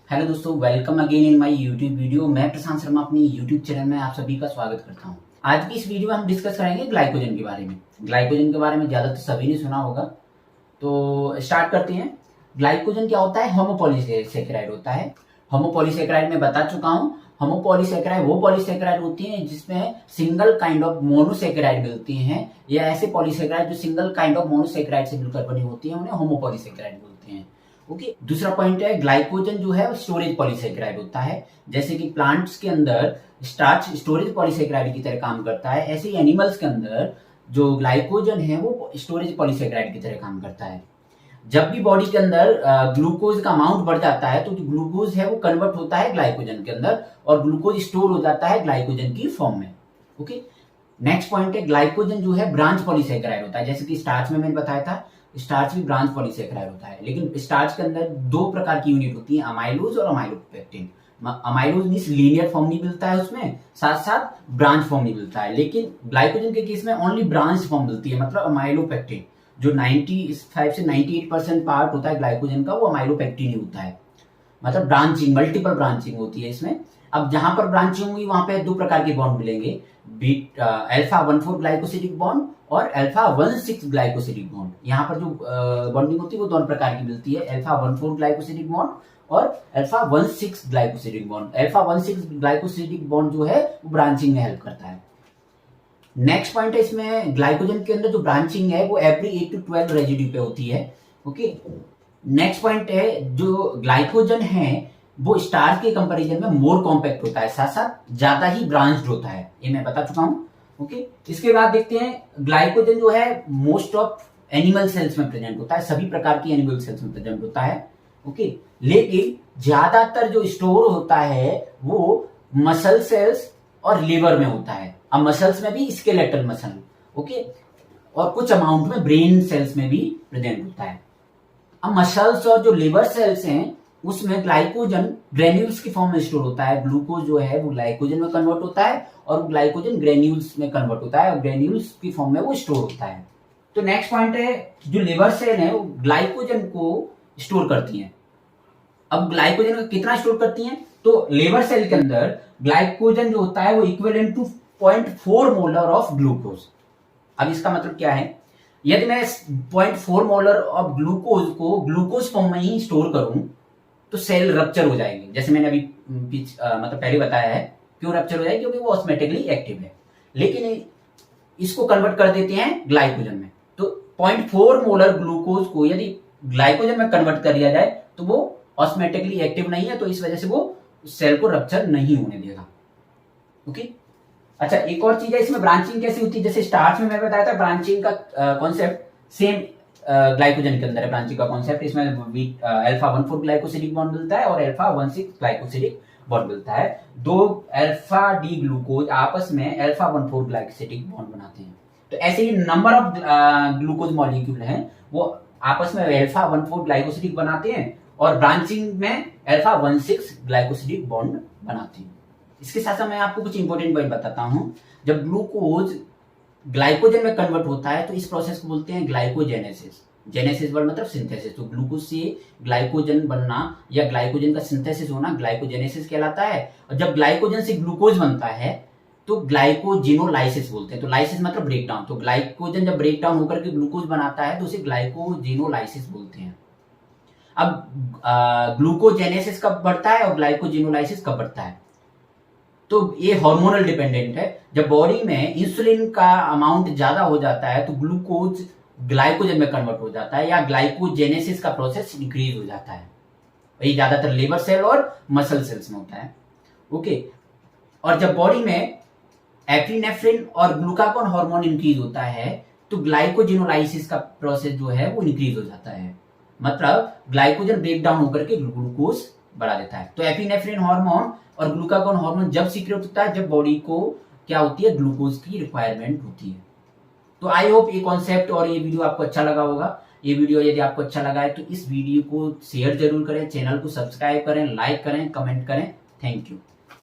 Hello दोस्तों, welcome again in my YouTube video. मैं प्रशांत शर्मा अपनी यूट्यूब चैनल में आप सभी का स्वागत करता हूं। आज की इस वीडियो में हम डिस्कस करेंगे ग्लाइकोजन के बारे में। ग्लाइकोजन के बारे में ज्यादातर सभी ने सुना होगा, तो स्टार्ट करते हैं। ग्लाइकोजन क्या होता है? होमोपॉलीसेकेराइड होता है। होमोपॉलीसेकेराइड में बता चुका हूं। होमोपॉलीसेकेराइड वो पॉलीसेकेराइड होती हैं जिसमें सिंगल काइंड ऑफ मोनोसेकेराइड मिलती हैं, या ऐसे पॉलीसेकेराइड जो सिंगल काइंड ऑफ मोनोसेकेराइड से मिलकर बनी होती है उन्हें होमोपॉलीसेकेराइड बोलते हैं। ओके, दूसरा पॉइंट है ग्लाइकोजन जो है वो स्टोरेज पॉलीसेकेराइड होता है। जैसे कि प्लांट्स के अंदर स्टार्च स्टोरेज पॉलीसेकेराइड की तरह काम करता है, ऐसे ही एनिमल्स के अंदर जो ग्लाइकोजन है वो स्टोरेज पॉलीसेकेराइड की तरह काम करता है। जब भी बॉडी के अंदर ग्लूकोज का अमाउंट बढ़ जाता है तो जो ग्लूकोज है वो कन्वर्ट होता है ग्लाइकोजन के अंदर और ग्लूकोज स्टोर हो जाता है ग्लाइकोजन की फॉर्म में। ओके, नेक्स्ट पॉइंट है ग्लाइकोजन जो है ब्रांच पॉलीसेकेराइड होता है। जैसे कि स्टार्च में मैंने बताया था, स्टार्च भी ब्रांच पॉलीसेकेराइड होता है, लेकिन स्टार्च के अंदर दो प्रकार की यूनिट होती है, अमाइलोज और amylopectin. Amylose means linear form नहीं मिलता है उसमें, साथ साथ ब्रांच फॉर्म नहीं मिलता है। लेकिन ग्लाइकोजन के केस में ओनली ब्रांच फॉर्म मिलती है, मतलब अमाइलोपेक्टिन जो 95 से 98% पार्ट होता है ग्लाइकोजन का, वो अमाइलोपेक्टिन ही होता है। मतलब ब्रांचिंग, मल्टीपल ब्रांचिंग होती है इसमें। अब जहां पर ब्रांचिंग होंगी वहां पे दो प्रकार के बॉन्ड मिलेंगे, अल्फा 1,4 ग्लाइकोसिडिक बॉन्ड और अल्फा 1,6 ग्लाइकोसिडिक बॉन्ड। यहाँ पर जो बॉन्डिंग होती है वो दोनों प्रकार की मिलती है, अल्फा 1,4 ग्लाइकोसिडिक बॉन्ड और alpha 1,6 glycosidic bond. Alpha 1,6 glycosidic bond जो है वो ब्रांचिंग में हेल्प करता है। नेक्स्ट पॉइंट है, इसमें ग्लाइकोजन के अंदर जो ब्रांचिंग है वो एवरी 8 to 12 रेजिड्यू पे होती है। ओके, नेक्स्ट पॉइंट है जो ग्लाइकोजन है वो स्टार्च के कंपैरिजन में मोर कॉम्पैक्ट होता है, साथ साथ ज्यादा ही ब्रांच्ड होता है, ये मैं बता चुका हूं। ओके, इसके बाद देखते हैं ग्लाइकोजन जो है मोस्ट ऑफ एनिमल सेल्स में प्रेजेंट होता है, सभी प्रकार की एनिमल सेल्स में प्रेजेंट होता है। ओके, लेकिन ज्यादातर जो स्टोर होता है वो मसल सेल्स और लिवर में होता है। अब मसल्स में भी स्केलेटल मसल, ओके, और कुछ अमाउंट में ब्रेन सेल्स में भी प्रेजेंट होता है। अब मसल्स और जो लिवर सेल्स हैं उसमें ग्लाइकोजन ग्रेन्यूल्स की फॉर्म में स्टोर होता है। ग्लूकोज जो है वो ग्लाइकोजन में कन्वर्ट होता है और ग्लाइकोजन ग्रेन्यूल्स में कन्वर्ट होता है और ग्रेन्यूल्स की फॉर्म में वो स्टोर होता है। तो नेक्स्ट पॉइंट है, जो लिवर सेल है वो ग्लाइकोजन को स्टोर करती है। अब ग्लाइकोजन को कितना स्टोर करती हैं? तो लिवर सेल के अंदर ग्लाइकोजन जो होता है वो equivalent to 0.4 molar of glucose. अब इसका मतलब क्या है? यदि मैं 0.4 मोलर ऑफ ग्लूकोज को ग्लूकोज फॉर्म में ही स्टोर करूं तो सेल रप्चर हो जाएगी। जैसे मैंने अभी मतलब पहले बताया है, क्यों रप्चर हो जाएगी? क्योंकि वो ऑस्मेटिकली एक्टिव है। लेकिन इसको कन्वर्ट कर देते हैं ग्लाइकोजन में। तो 0.4 मोलर ग्लूकोज को यदि ग्लाइकोजन में कन्वर्ट कर दिया जाए तो वो ऑस्मेटिकली एक्टिव नहीं है, तो इस वजह से वो सेल को रप्चर नहीं होने देगा। ओके, अच्छा, एक और चीज है, इसमें ब्रांचिंग कैसी होती है? जैसे स्टार्च में मैं बताया था ब्रांचिंग का कॉन्सेप्ट सेम ग्लाइकोजन के अंदर है ब्रांचिंग का कॉन्सेप्ट। इसमें अल्फा 1,4 ग्लाइकोसिडिक बॉन्ड मिलता है और अल्फा 1,6 ग्लाइकोसिडिक बॉन्ड मिलता है। दो अल्फा डी ग्लूकोज आपस में अल्फा 1,4 ग्लाइकोसिडिक बॉन्ड बनाते हैं। तो ऐसे ही नंबर ऑफ ग्लूकोज मॉलिक्यूल हैं वो आपस में अल्फा 1,4 ग्लाइकोसिडिक बनाते हैं और ब्रांचिंग में अल्फा 1,6 ग्लाइकोसिडिक बॉन्ड बनाते हैं। इसके साथ साथ मैं आपको कुछ इंपॉर्टेंट पॉइंट बताता हूं। जब ग्लूकोज ग्लाइकोजन में कन्वर्ट होता है तो इस प्रोसेस को बोलते हैं ग्लाइकोजेनेसिस। जेनेसिस वर्ड मतलब सिंथेसिस, तो ग्लूकोज से ग्लाइकोजन बनना या ग्लाइकोजन का सिंथेसिस होना ग्लाइकोजेनेसिस कहलाता है। और जब ग्लाइकोजन से ग्लूकोज बनता है तो ग्लाइकोजेनोलाइसिस बोलते हैं। तो लाइसिस मतलब ब्रेकडाउन, तो ग्लाइकोजन जब ब्रेकडाउन होकर के ग्लूकोज बनाता है तो उसे ग्लाइकोजेनोलाइसिस बोलते हैं। अब ग्लूकोजेनेसिस कब बढ़ता है और ग्लाइकोजेनोलाइसिस कब बढ़ता है? तो ये हार्मोनल डिपेंडेंट है। जब बॉडी में इंसुलिन का अमाउंट ज्यादा हो जाता है तो ग्लूकोज ग्लाइकोजन में कन्वर्ट हो जाता है या ग्लाइकोजेनेसिस का प्रोसेस इंक्रीज हो जाता है। वही ज्यादातर लिवर सेल और मसल सेल्स में होता है। ओके, और जब बॉडी में एपिनेफ्रिन और ग्लूकागोन हार्मोन इंक्रीज होता है तो ग्लाइकोजेनोलाइसिस का प्रोसेस जो है वो इंक्रीज हो जाता है। मतलब ग्लाइकोजन ब्रेक डाउन होकर के ग्लूकोज बढ़ा देता है। तो एपिनेफ्रिन हार्मोन और ग्लूकागोन हार्मोन जब सीक्रेट होता है जब बॉडी को क्या होती है, ग्लूकोज की रिक्वायरमेंट होती है। तो आई होप ये कॉन्सेप्ट और ये वीडियो आपको अच्छा लगा होगा। ये वीडियो यदि आपको अच्छा लगा है तो इस वीडियो को शेयर जरूर करें, चैनल को सब्सक्राइब करें, लाइक करें, कमेंट करें। Thank you.